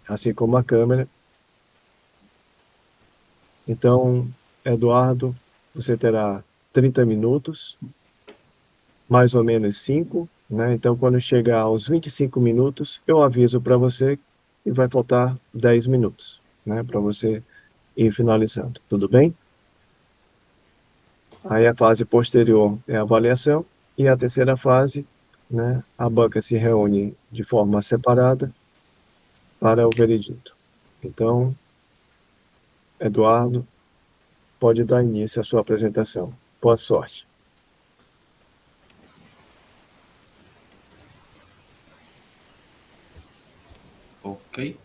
assim como a câmera. Então, Eduardo, você terá 30 minutos, mais ou menos 5, né? Então, quando chegar aos 25 minutos, eu aviso para você e vai faltar 10 minutos, né? Para você ir finalizando, tudo bem? Aí a fase posterior é a avaliação e a terceira fase, né? A banca se reúne de forma separada para o veredito. Então, Eduardo, pode dar início à sua apresentação. Boa sorte. Ok.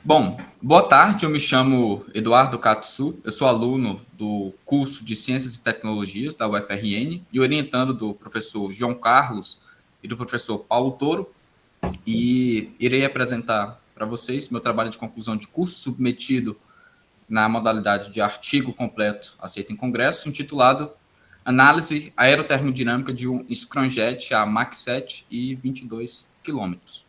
Bom, boa tarde, eu me chamo Eduardo Katsu, eu sou aluno do curso de Ciências e Tecnologias da UFRN e orientando do professor João Carlos e do professor Paulo Toro, e irei apresentar para vocês meu trabalho de conclusão de curso submetido na modalidade de artigo completo aceito em congresso, intitulado Análise Aerotermodinâmica de um Scramjet a Mach 7 e 22 quilômetros.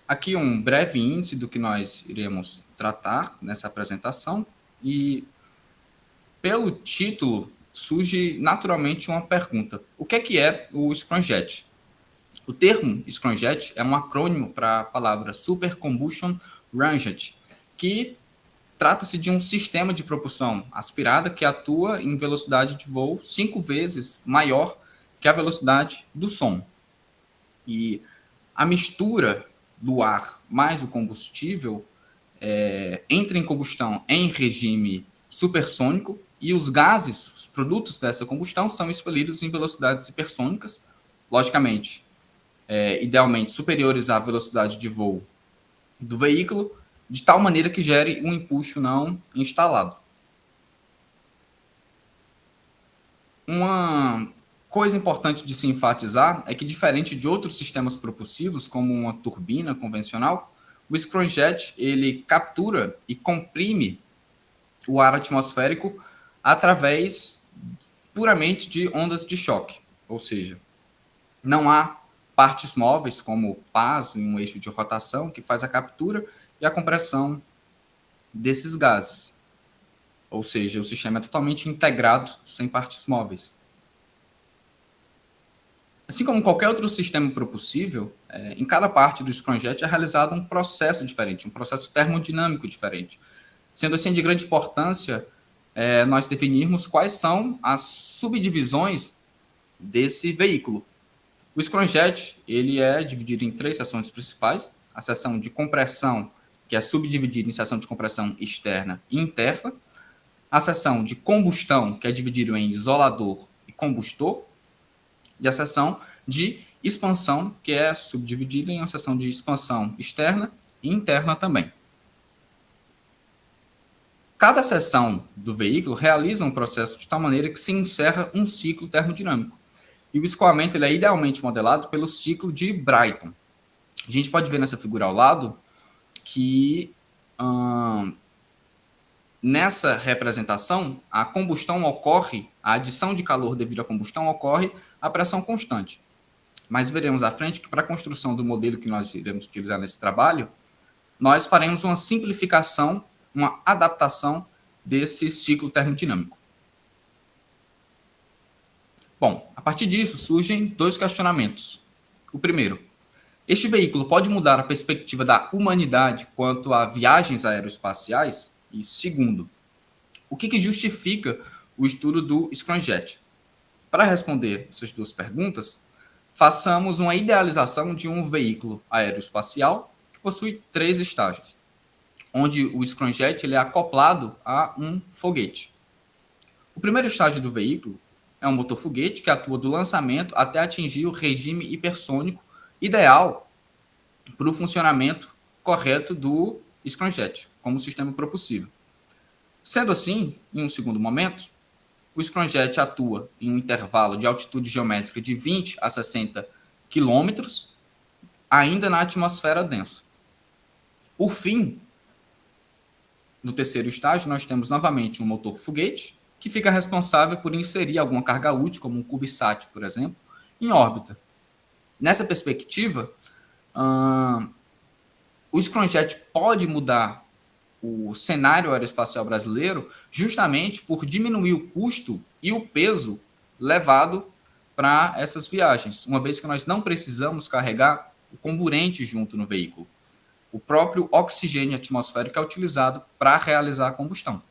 Aqui um breve índice do que nós iremos tratar nessa apresentação e, pelo título, surge naturalmente uma pergunta. O que é o Scramjet? O termo Scramjet é um acrônimo para a palavra Super Combustion Ramjet, que trata-se de um sistema de propulsão aspirada que atua em velocidade de voo 5 vezes maior que a velocidade do som. E a mistura do ar mais o combustível entra em combustão em regime supersônico e os gases, os produtos dessa combustão, são expelidos em velocidades hipersônicas, logicamente, idealmente superiores à velocidade de voo do veículo, de tal maneira que gere um impulso não instalado. Uma coisa importante de se enfatizar é que, diferente de outros sistemas propulsivos, como uma turbina convencional, o scramjet ele captura e comprime o ar atmosférico através puramente de ondas de choque, ou seja, não há partes móveis como pás em um eixo de rotação que faz a captura e a compressão desses gases, ou seja, o sistema é totalmente integrado sem partes móveis. Assim como qualquer outro sistema propulsível, em cada parte do scramjet é realizado um processo diferente, um processo termodinâmico diferente. Sendo assim de grande importância nós definirmos quais são as subdivisões desse veículo. O scramjet ele é dividido em 3 seções principais: a seção de compressão, que é subdividida em seção de compressão externa e interna; a seção de combustão, que é dividido em isolador e combustor; e a seção de expansão, que é subdividida em uma seção de expansão externa e interna também. Cada seção do veículo realiza um processo de tal maneira que se encerra um ciclo termodinâmico. E o escoamento ele é idealmente modelado pelo ciclo de Brayton. A gente pode ver nessa figura ao lado que nessa representação a combustão ocorre, a adição de calor devido à combustão ocorre a pressão constante. Mas veremos à frente que, para a construção do modelo que nós iremos utilizar nesse trabalho, nós faremos uma simplificação, uma adaptação desse ciclo termodinâmico. Bom, a partir disso surgem 2 questionamentos. O primeiro: este veículo pode mudar a perspectiva da humanidade quanto a viagens aeroespaciais? E segundo, o que justifica o estudo do scramjet? Para responder essas 2 perguntas, façamos uma idealização de um veículo aeroespacial que possui 3 estágios, onde o scramjet ele é acoplado a um foguete. O primeiro estágio do veículo é um motor foguete que atua do lançamento até atingir o regime hipersônico ideal para o funcionamento correto do scramjet, como sistema propulsivo. Sendo assim, em um segundo momento, o scramjet atua em um intervalo de altitude geométrica de 20 a 60 quilômetros, ainda na atmosfera densa. Por fim, no terceiro estágio, nós temos novamente um motor foguete, que fica responsável por inserir alguma carga útil, como um CubeSat, por exemplo, em órbita. Nessa perspectiva, o Scramjet pode mudar o cenário aeroespacial brasileiro justamente por diminuir o custo e o peso levado para essas viagens, uma vez que nós não precisamos carregar o comburente junto no veículo. O próprio oxigênio atmosférico é utilizado para realizar a combustão.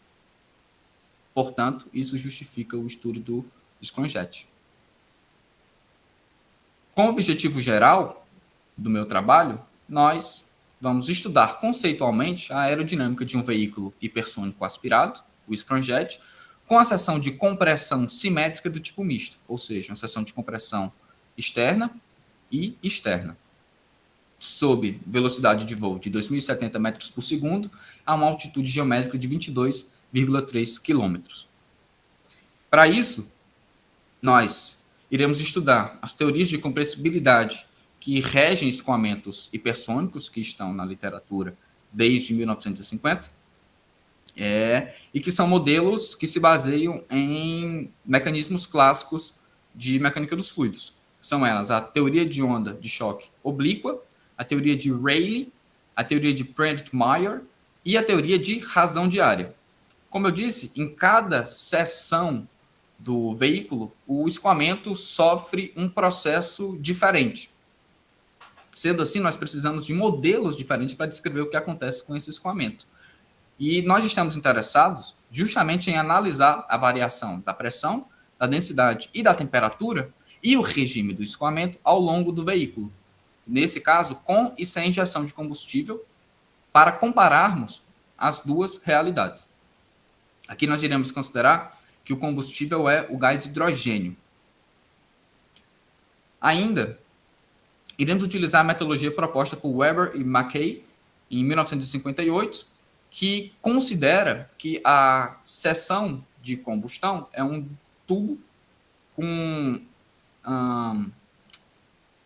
Portanto, isso justifica o estudo do Scramjet. Com o objetivo geral do meu trabalho, nós vamos estudar conceitualmente a aerodinâmica de um veículo hipersônico aspirado, o Scramjet, com a seção de compressão simétrica do tipo misto, ou seja, uma seção de compressão externa e externa, sob velocidade de voo de 2.070 metros por segundo a uma altitude geométrica de 22,3 quilômetros. Para isso, nós iremos estudar as teorias de compressibilidade que regem escoamentos hipersônicos que estão na literatura desde 1950, e que são modelos que se baseiam em mecanismos clássicos de mecânica dos fluidos. São elas a teoria de onda de choque oblíqua, a teoria de Rayleigh, a teoria de Prendt-Meyer e a teoria de razão de área. Como eu disse, em cada seção do veículo, o escoamento sofre um processo diferente. Sendo assim, nós precisamos de modelos diferentes para descrever o que acontece com esse escoamento. E nós estamos interessados justamente em analisar a variação da pressão, da densidade e da temperatura e o regime do escoamento ao longo do veículo. Nesse caso, com e sem injeção de combustível, para compararmos as duas realidades. Aqui nós iremos considerar que o combustível é o gás hidrogênio. Ainda, iremos utilizar a metodologia proposta por Weber e Mackay em 1958, que considera que a seção de combustão é um tubo com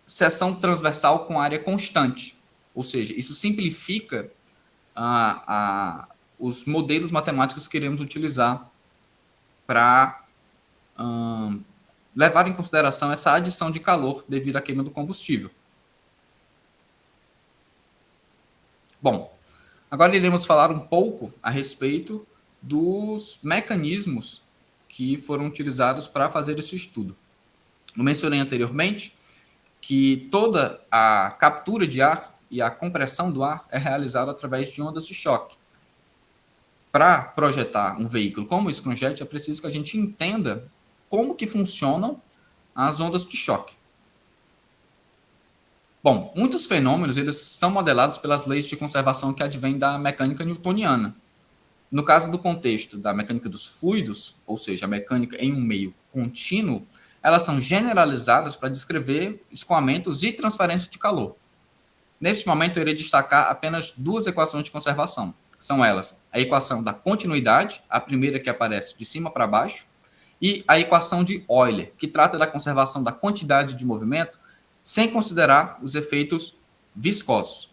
seção transversal com área constante. Ou seja, isso simplifica os modelos matemáticos que iremos utilizar para levar em consideração essa adição de calor devido à queima do combustível. Bom, agora iremos falar um pouco a respeito dos mecanismos que foram utilizados para fazer esse estudo. Eu mencionei anteriormente que toda a captura de ar e a compressão do ar é realizada através de ondas de choque. Para projetar um veículo como o Scramjet, é preciso que a gente entenda como que funcionam as ondas de choque. Bom, muitos fenômenos eles são modelados pelas leis de conservação que advêm da mecânica newtoniana. No caso do contexto da mecânica dos fluidos, ou seja, a mecânica em um meio contínuo, elas são generalizadas para descrever escoamentos e transferência de calor. Neste momento, eu irei destacar apenas duas equações de conservação. São elas a equação da continuidade, a primeira que aparece de cima para baixo, e a equação de Euler, que trata da conservação da quantidade de movimento sem considerar os efeitos viscosos.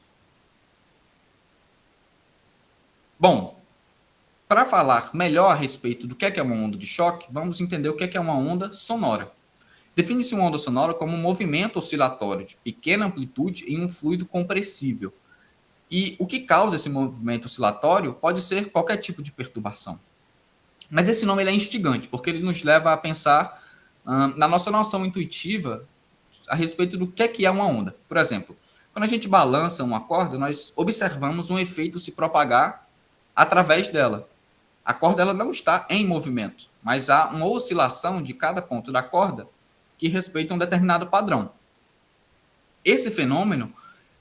Bom, para falar melhor a respeito do que é uma onda de choque, vamos entender o que é uma onda sonora. Define-se uma onda sonora como um movimento oscilatório de pequena amplitude em um fluido compressível. E o que causa esse movimento oscilatório pode ser qualquer tipo de perturbação. Mas esse nome ele é instigante, porque ele nos leva a pensar na nossa noção intuitiva a respeito do que é uma onda. Por exemplo, quando a gente balança uma corda, nós observamos um efeito se propagar através dela. A corda ela não está em movimento, mas há uma oscilação de cada ponto da corda que respeita um determinado padrão. Esse fenômeno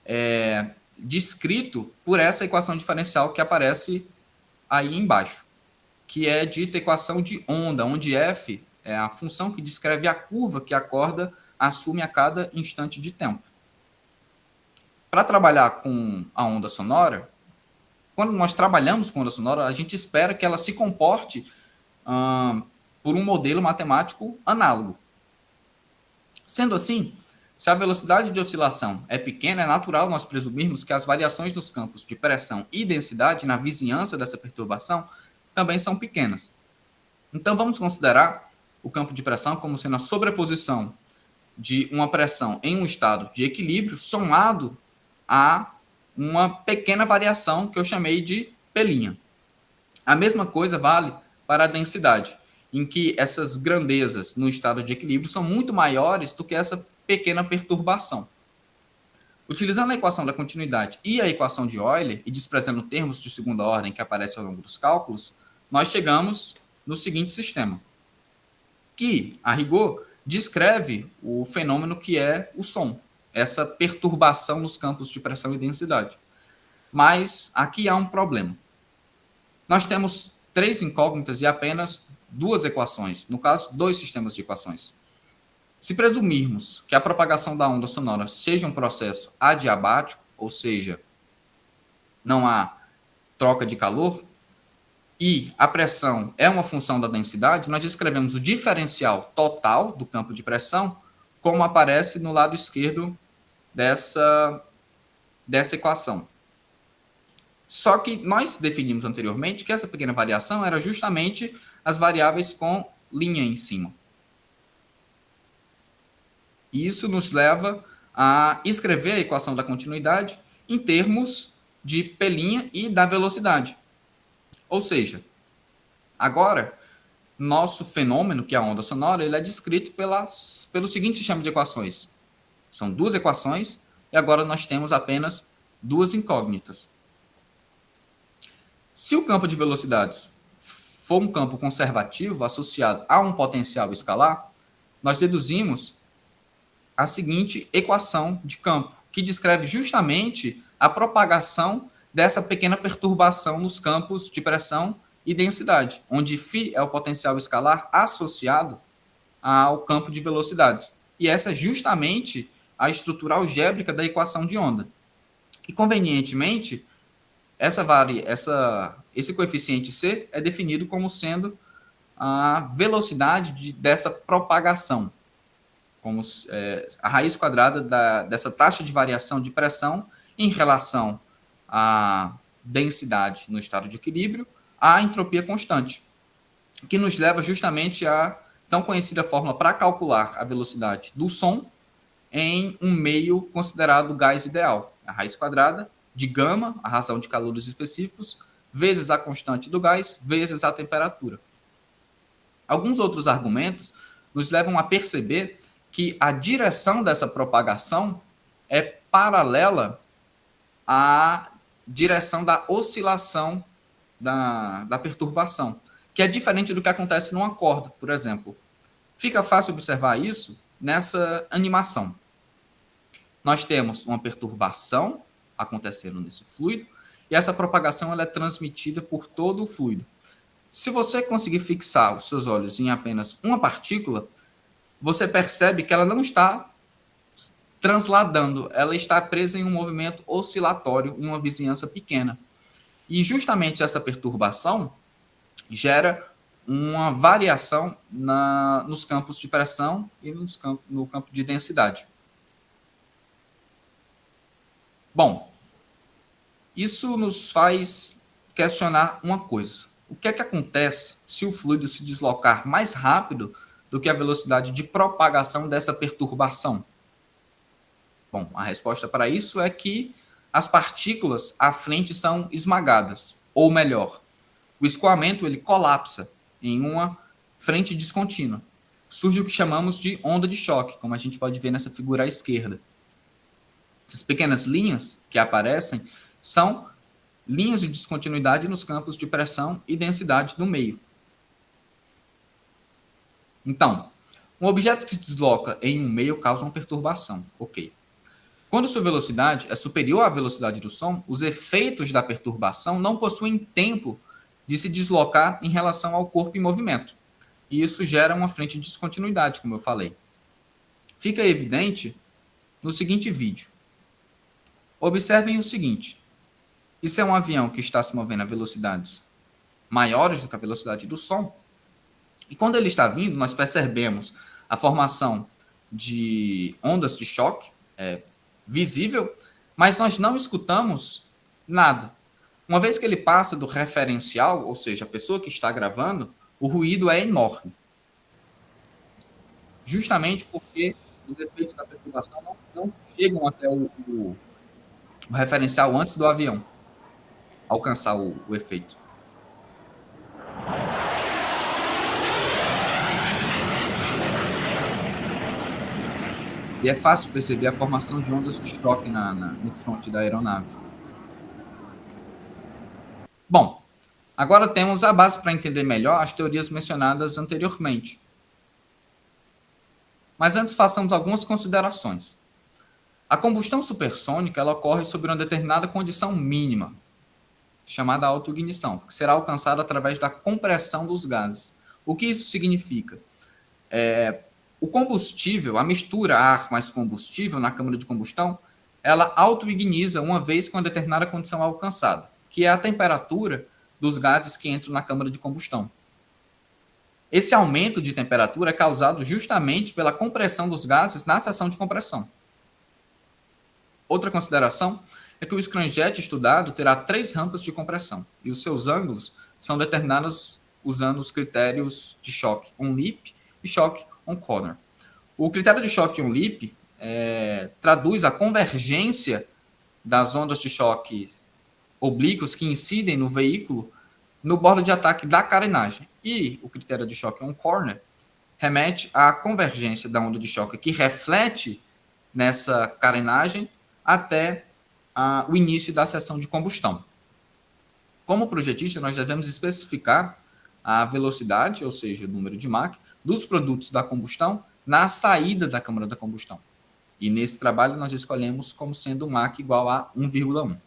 é descrito por essa equação diferencial que aparece aí embaixo, que é dita equação de onda, onde F é a função que descreve a curva que a corda assume a cada instante de tempo. Para trabalhar com a onda sonora, quando nós trabalhamos com onda sonora, a gente espera que ela se comporte por um modelo matemático análogo. Sendo assim, se a velocidade de oscilação é pequena, é natural nós presumirmos que as variações dos campos de pressão e densidade na vizinhança dessa perturbação também são pequenas. Então, vamos considerar o campo de pressão como sendo a sobreposição de uma pressão em um estado de equilíbrio somado a uma pequena variação que eu chamei de P'. A mesma coisa vale para a densidade, em que essas grandezas no estado de equilíbrio são muito maiores do que essa pequena perturbação. Utilizando a equação da continuidade e a equação de Euler, e desprezando termos de segunda ordem que aparecem ao longo dos cálculos, nós chegamos no seguinte sistema, que, a rigor, descreve o fenômeno que é o som, essa perturbação nos campos de pressão e densidade. Mas aqui há um problema. Nós temos 3 incógnitas e apenas 2 equações, no caso, 2 sistemas de equações. Se presumirmos que a propagação da onda sonora seja um processo adiabático, ou seja, não há troca de calor, e a pressão é uma função da densidade, nós descrevemos o diferencial total do campo de pressão como aparece no lado esquerdo dessa equação. Só que nós definimos anteriormente que essa pequena variação era justamente as variáveis com linha em cima. E isso nos leva a escrever a equação da continuidade em termos de P' e da velocidade. Ou seja, agora, nosso fenômeno, que é a onda sonora, ele é descrito pelo seguinte sistema de equações. São 2 equações e agora nós temos apenas 2 incógnitas. Se o campo de velocidades for um campo conservativo associado a um potencial escalar, nós deduzimos a seguinte equação de campo, que descreve justamente a propagação dessa pequena perturbação nos campos de pressão e densidade, onde φ é o potencial escalar associado ao campo de velocidades. E essa é justamente a estrutura algébrica da equação de onda. E, convenientemente, esse coeficiente C é definido como sendo a velocidade dessa propagação, como a raiz quadrada dessa taxa de variação de pressão em relação à densidade no estado de equilíbrio, à entropia constante, que nos leva justamente à tão conhecida fórmula para calcular a velocidade do som em um meio considerado gás ideal, a raiz quadrada de gama, a razão de calores específicos, vezes a constante do gás, vezes a temperatura. Alguns outros argumentos nos levam a perceber que a direção dessa propagação é paralela à direção da oscilação da perturbação, que é diferente do que acontece numa corda, por exemplo. Fica fácil observar isso nessa animação. Nós temos uma perturbação acontecendo nesse fluido e essa propagação ela é transmitida por todo o fluido. Se você conseguir fixar os seus olhos em apenas uma partícula, você percebe que ela não está transladando, ela está presa em um movimento oscilatório em uma vizinhança pequena. E justamente essa perturbação gera uma variação nos campos de pressão e no campo de densidade. Bom, isso nos faz questionar uma coisa. O que é que acontece se o fluido se deslocar mais rápido do que a velocidade de propagação dessa perturbação? Bom, a resposta para isso é que as partículas à frente são esmagadas, ou melhor, o escoamento ele colapsa em uma frente descontínua. Surge o que chamamos de onda de choque, como a gente pode ver nessa figura à esquerda. Essas pequenas linhas que aparecem são linhas de descontinuidade nos campos de pressão e densidade do meio. Então, um objeto que se desloca em um meio causa uma perturbação. Ok. Quando sua velocidade é superior à velocidade do som, os efeitos da perturbação não possuem tempo de se deslocar em relação ao corpo em movimento. E isso gera uma frente de descontinuidade, como eu falei. Fica evidente no seguinte vídeo. Observem o seguinte. Isso é um avião que está se movendo a velocidades maiores do que a velocidade do som. E quando ele está vindo, nós percebemos a formação de ondas de choque, visível, mas nós não escutamos nada. Uma vez que ele passa do referencial, ou seja, a pessoa que está gravando, o ruído é enorme. Justamente porque os efeitos chegam até o referencial antes do avião alcançar o efeito. E é fácil perceber a formação de ondas de choque no fronte da aeronave. Bom, agora temos a base para entender melhor as teorias mencionadas anteriormente. Mas antes façamos algumas considerações. A combustão supersônica ela ocorre sob uma determinada condição mínima, chamada autoignição, que será alcançada através da compressão dos gases. O que isso significa? O combustível, a mistura ar mais combustível na câmara de combustão, ela autoigniza uma vez que uma determinada condição é alcançada, que é a temperatura dos gases que entram na câmara de combustão. Esse aumento de temperatura é causado justamente pela compressão dos gases na seção de compressão. Outra consideração é que o scramjet estudado terá 3 rampas de compressão e os seus ângulos são determinados usando os critérios de choque on-lip e choque on-corner. O critério de choque on-lip traduz a convergência das ondas de choque oblíquos que incidem no veículo no bordo de ataque da carenagem. E o critério de choque on-corner remete à convergência da onda de choque que reflete nessa carenagem até o início da seção de combustão. Como projetista, nós devemos especificar a velocidade, ou seja, o número de Mach, dos produtos da combustão na saída da câmara da combustão. E nesse trabalho nós escolhemos como sendo Mach igual a 1,1.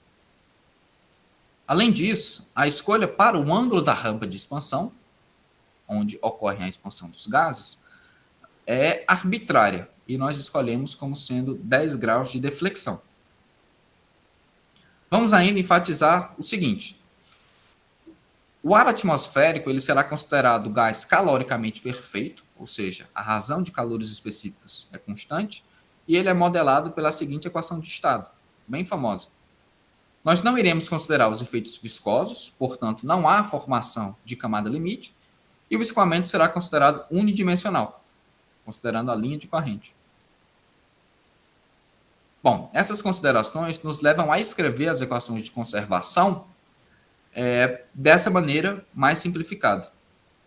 Além disso, a escolha para o ângulo da rampa de expansão, onde ocorre a expansão dos gases, é arbitrária, e nós escolhemos como sendo 10 graus de deflexão. Vamos ainda enfatizar o seguinte: o ar atmosférico ele será considerado gás caloricamente perfeito, ou seja, a razão de calores específicos é constante, e ele é modelado pela seguinte equação de estado, bem famosa. Nós não iremos considerar os efeitos viscosos, portanto, não há formação de camada limite, e o escoamento será considerado unidimensional, considerando a linha de corrente. Bom, essas considerações nos levam a escrever as equações de conservação dessa maneira mais simplificada,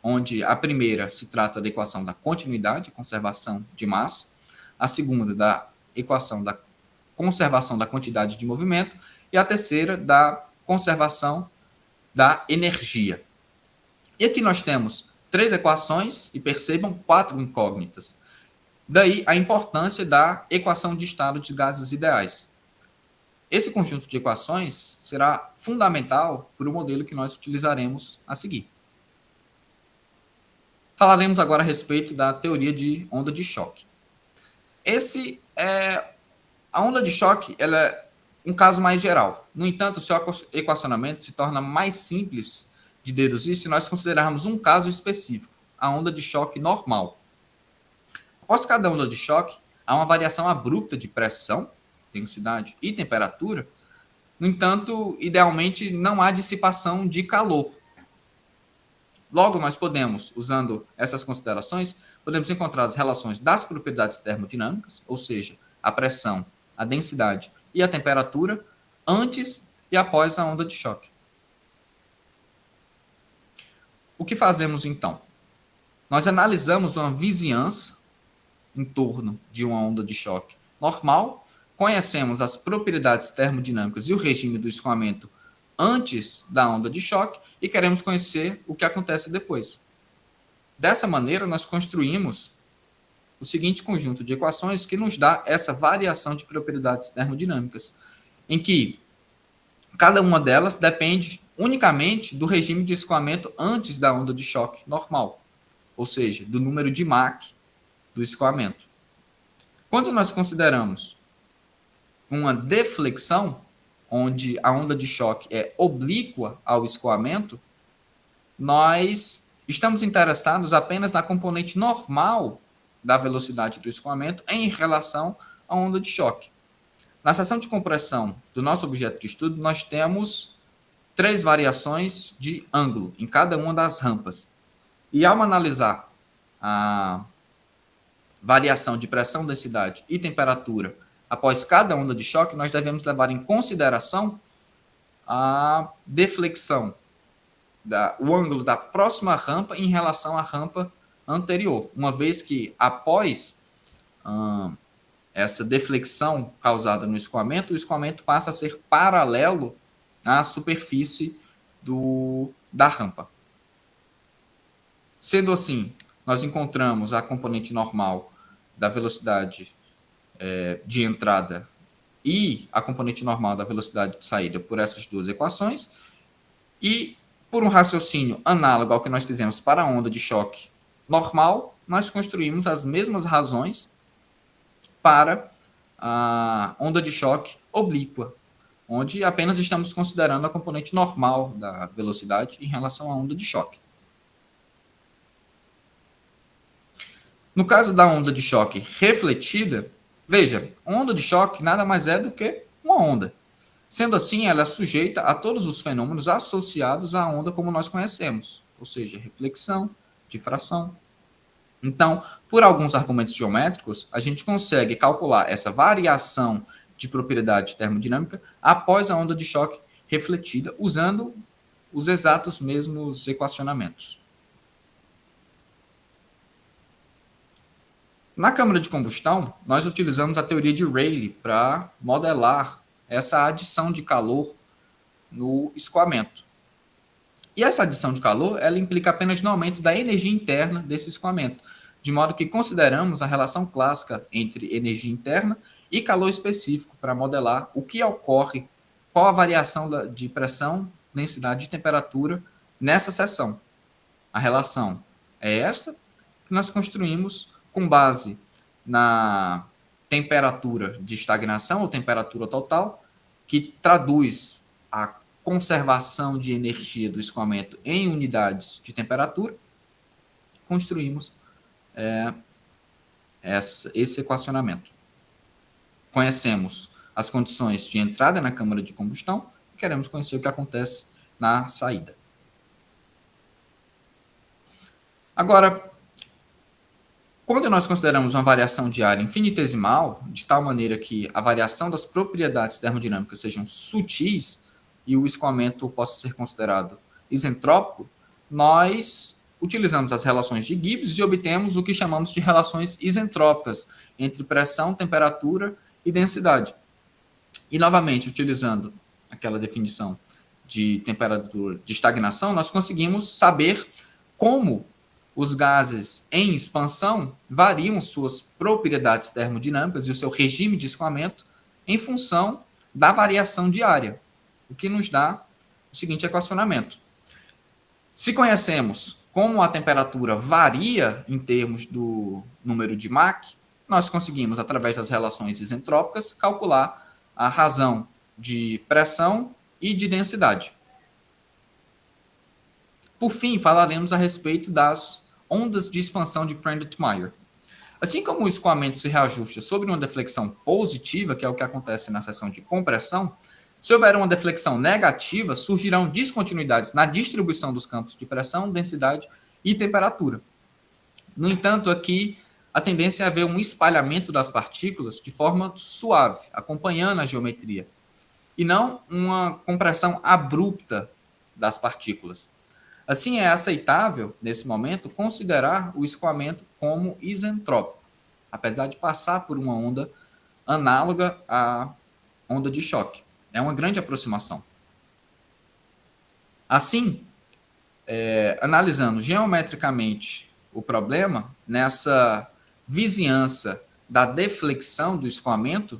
onde a primeira se trata da equação da continuidade, conservação de massa, a segunda da equação da conservação da quantidade de movimento e a terceira da conservação da energia. E aqui nós temos 3 equações e percebam 4 incógnitas. Daí a importância da equação de estado de gases ideais. Esse conjunto de equações será fundamental para o modelo que nós utilizaremos a seguir. Falaremos agora a respeito da teoria de onda de choque. A onda de choque ela é um caso mais geral. No entanto, o seu equacionamento se torna mais simples de deduzir se nós considerarmos um caso específico, a onda de choque normal. Após cada onda de choque, há uma variação abrupta de pressão, densidade e temperatura. No entanto, idealmente, não há dissipação de calor. Logo, nós podemos, usando essas considerações, podemos encontrar as relações das propriedades termodinâmicas, ou seja, a pressão, a densidade e a temperatura, antes e após a onda de choque. O que fazemos, então? Nós analisamos uma vizinhança em torno de uma onda de choque normal, conhecemos as propriedades termodinâmicas e o regime do escoamento antes da onda de choque e queremos conhecer o que acontece depois. Dessa maneira, nós construímos o seguinte conjunto de equações que nos dá essa variação de propriedades termodinâmicas, em que cada uma delas depende unicamente do regime de escoamento antes da onda de choque normal, ou seja, do número de Mach do escoamento. Quando nós consideramos uma deflexão, onde a onda de choque é oblíqua ao escoamento, nós estamos interessados apenas na componente normal da velocidade do escoamento em relação à onda de choque. Na seção de compressão do nosso objeto de estudo, nós temos 3 variações de ângulo em cada uma das rampas. E ao analisar a variação de pressão, densidade e temperatura após cada onda de choque, nós devemos levar em consideração a deflexão, o ângulo da próxima rampa em relação à rampa anterior, uma vez que após essa deflexão causada no escoamento, o escoamento passa a ser paralelo à superfície da rampa. Sendo assim, nós encontramos a componente normal da velocidade de entrada e a componente normal da velocidade de saída por essas duas equações, e por um raciocínio análogo ao que nós fizemos para a onda de choque normal, nós construímos as mesmas razões para a onda de choque oblíqua, onde apenas estamos considerando a componente normal da velocidade em relação à onda de choque. No caso da onda de choque refletida, veja, onda de choque nada mais é do que uma onda. Sendo assim, ela é sujeita a todos os fenômenos associados à onda como nós conhecemos, ou seja, reflexão, difração. Então, por alguns argumentos geométricos, a gente consegue calcular essa variação de propriedade termodinâmica após a onda de choque refletida, usando os exatos mesmos equacionamentos. Na câmara de combustão, nós utilizamos a teoria de Rayleigh para modelar essa adição de calor no escoamento. E essa adição de calor, ela implica apenas no aumento da energia interna desse escoamento, de modo que consideramos a relação clássica entre energia interna e calor específico para modelar o que ocorre, qual a variação de pressão, densidade e temperatura nessa seção. A relação é esta que nós construímos com base na temperatura de estagnação ou temperatura total, que traduz a conservação de energia do escoamento em unidades de temperatura. Construímos esse equacionamento. Conhecemos as condições de entrada na câmara de combustão e queremos conhecer o que acontece na saída. Agora, quando nós consideramos uma variação de área infinitesimal, de tal maneira que a variação das propriedades termodinâmicas sejam sutis e o escoamento possa ser considerado isentrópico, nós utilizamos as relações de Gibbs e obtemos o que chamamos de relações isentrópicas entre pressão, temperatura e densidade. E, novamente, utilizando aquela definição de temperatura de estagnação, nós conseguimos saber como os gases em expansão variam suas propriedades termodinâmicas e o seu regime de escoamento em função da variação de área, o que nos dá o seguinte equacionamento. Se conhecemos como a temperatura varia em termos do número de Mach, nós conseguimos, através das relações isentrópicas, calcular a razão de pressão e de densidade. Por fim, falaremos a respeito das ondas de expansão de Prandtl-Meyer. Assim como o escoamento se reajusta sobre uma deflexão positiva, que é o que acontece na seção de compressão, se houver uma deflexão negativa, surgirão descontinuidades na distribuição dos campos de pressão, densidade e temperatura. No entanto, aqui a tendência é haver um espalhamento das partículas de forma suave, acompanhando a geometria, e não uma compressão abrupta das partículas. Assim, é aceitável, nesse momento, considerar o escoamento como isentrópico, apesar de passar por uma onda análoga à onda de choque. É uma grande aproximação. Assim, analisando geometricamente o problema, nessa vizinhança da deflexão do escoamento,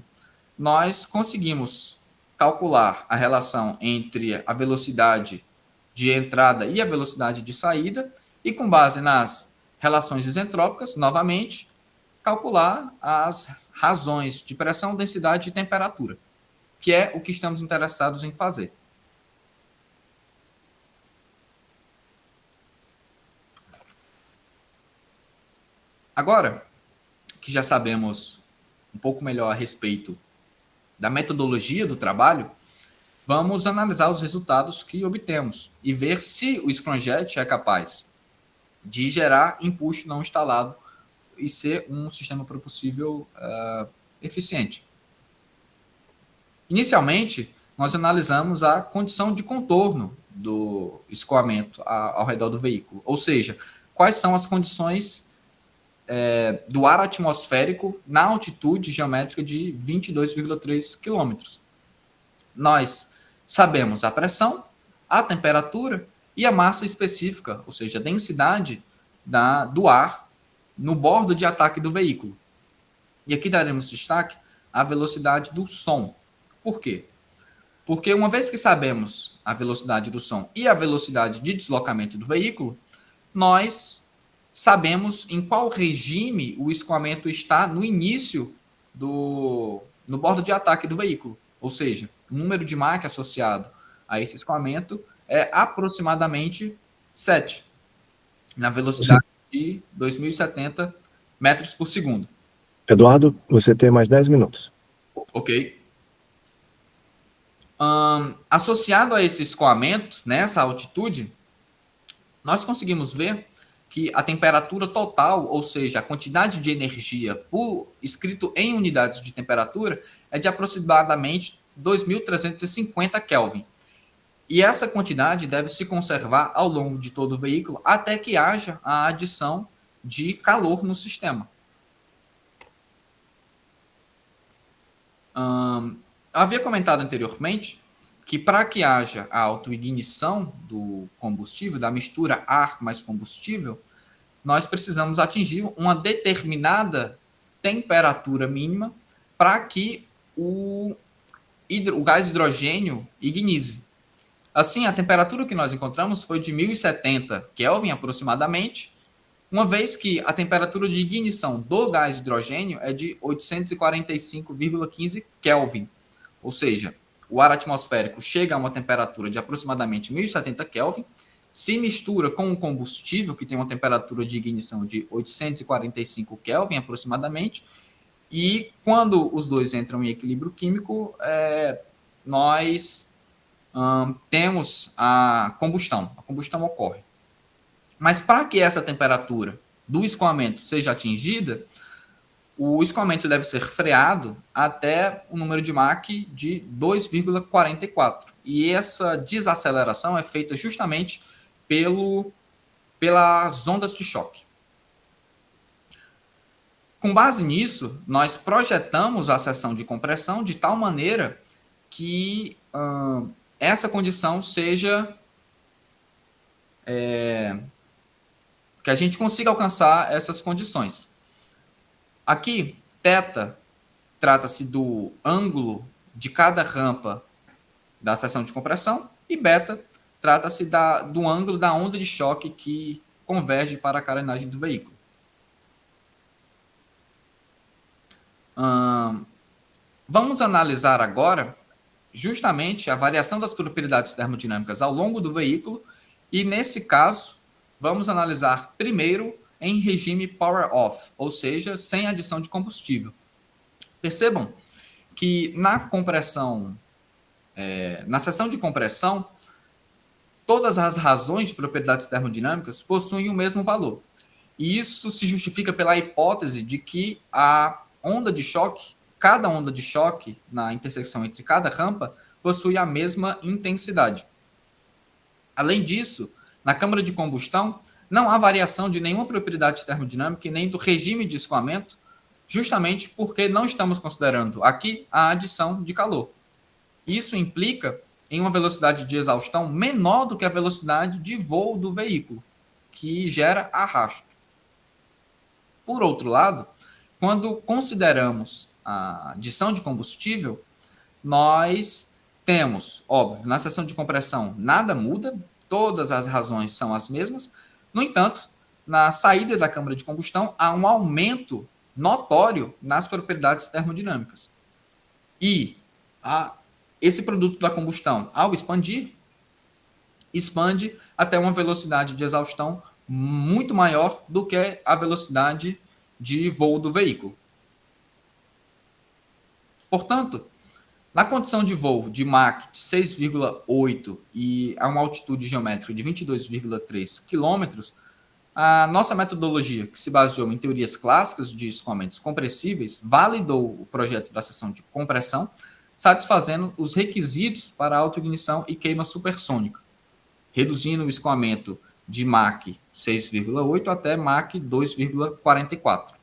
nós conseguimos calcular a relação entre a velocidade de entrada e a velocidade de saída, e com base nas relações isentrópicas, novamente, calcular as razões de pressão, densidade e temperatura, que é o que estamos interessados em fazer. Agora que já sabemos um pouco melhor a respeito da metodologia do trabalho, vamos analisar os resultados que obtemos e ver se o Scramjet é capaz de gerar empuxo não instalado e ser um sistema propulsível eficiente. Inicialmente, nós analisamos a condição de contorno do escoamento ao redor do veículo, ou seja, quais são as condições do ar atmosférico na altitude geométrica de 22,3 quilômetros. Nós sabemos a pressão, a temperatura e a massa específica, ou seja, a densidade do ar no bordo de ataque do veículo. E aqui daremos destaque à velocidade do som. Por quê? Porque uma vez que sabemos a velocidade do som e a velocidade de deslocamento do veículo, nós sabemos em qual regime o escoamento está no início no bordo de ataque do veículo. Ou seja, o número de Mach associado a esse escoamento é aproximadamente 7, na velocidade de 2.070 metros por segundo. Eduardo, você tem mais 10 minutos. Ok. Associado a esse escoamento, nessa altitude, nós conseguimos ver que a temperatura total, ou seja, a quantidade de energia escrito em unidades de temperatura, é de aproximadamente 2.350 Kelvin. E essa quantidade deve se conservar ao longo de todo o veículo até que haja a adição de calor no sistema. Havia comentado anteriormente que para que haja a autoignição do combustível, da mistura ar mais combustível, nós precisamos atingir uma determinada temperatura mínima para que o gás hidrogênio ignize. Assim, a temperatura que nós encontramos foi de 1070 Kelvin aproximadamente, uma vez que a temperatura de ignição do gás hidrogênio é de 845,15 Kelvin. Ou seja, o ar atmosférico chega a uma temperatura de aproximadamente 1070 Kelvin, se mistura com o combustível, que tem uma temperatura de ignição de 845 Kelvin aproximadamente, e quando os dois entram em equilíbrio químico, nós temos a combustão. A combustão ocorre. Mas para que essa temperatura do escoamento seja atingida, o escoamento deve ser freado até o número de Mach de 2,44. E essa desaceleração é feita justamente pelas ondas de choque. Com base nisso, nós projetamos a seção de compressão de tal maneira que essa condição seja que a gente consiga alcançar essas condições. Aqui, θ trata-se do ângulo de cada rampa da seção de compressão e beta trata-se do ângulo da onda de choque que converge para a carenagem do veículo. Vamos analisar agora justamente a variação das propriedades termodinâmicas ao longo do veículo e, nesse caso, vamos analisar primeiro em regime power off, ou seja, sem adição de combustível. Percebam que na compressão, na seção de compressão, todas as razões de propriedades termodinâmicas possuem o mesmo valor. E isso se justifica pela hipótese de que a onda de choque, cada onda de choque na intersecção entre cada rampa, possui a mesma intensidade. Além disso, na câmara de combustão, não há variação de nenhuma propriedade termodinâmica e nem do regime de escoamento, justamente porque não estamos considerando aqui a adição de calor. Isso implica em uma velocidade de exaustão menor do que a velocidade de voo do veículo, que gera arrasto. Por outro lado, quando consideramos a adição de combustível, nós temos, óbvio, na seção de compressão nada muda, todas as razões são as mesmas. No entanto, na saída da câmara de combustão, há um aumento notório nas propriedades termodinâmicas. E esse produto da combustão, ao expandir, expande até uma velocidade de exaustão muito maior do que a velocidade de voo do veículo. Portanto, na condição de voo de Mach de 6,8 e a uma altitude geométrica de 22,3 km, a nossa metodologia, que se baseou em teorias clássicas de escoamentos compressíveis, validou o projeto da seção de compressão, satisfazendo os requisitos para autoignição e queima supersônica, reduzindo o escoamento de Mach 6,8 até Mach 2,44.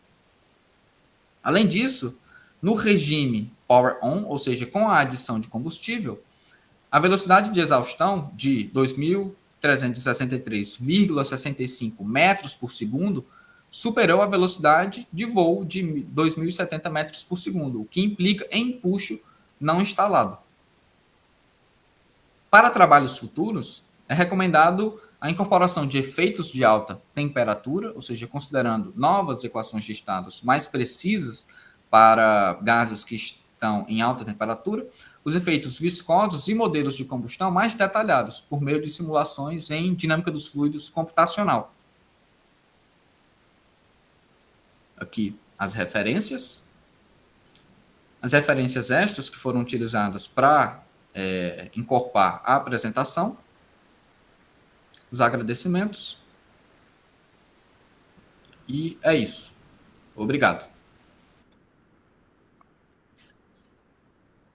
Além disso, no regime Power On, ou seja, com a adição de combustível, a velocidade de exaustão de 2.363,65 metros por segundo superou a velocidade de voo de 2.070 metros por segundo, o que implica empuxo não instalado. Para trabalhos futuros, é recomendado a incorporação de efeitos de alta temperatura, ou seja, considerando novas equações de estados mais precisas para gases que estão em alta temperatura, os efeitos viscosos e modelos de combustão mais detalhados, por meio de simulações em dinâmica dos fluidos computacional. Aqui as referências. As referências extras que foram utilizadas para incorporar a apresentação. Os agradecimentos. E é isso. Obrigado.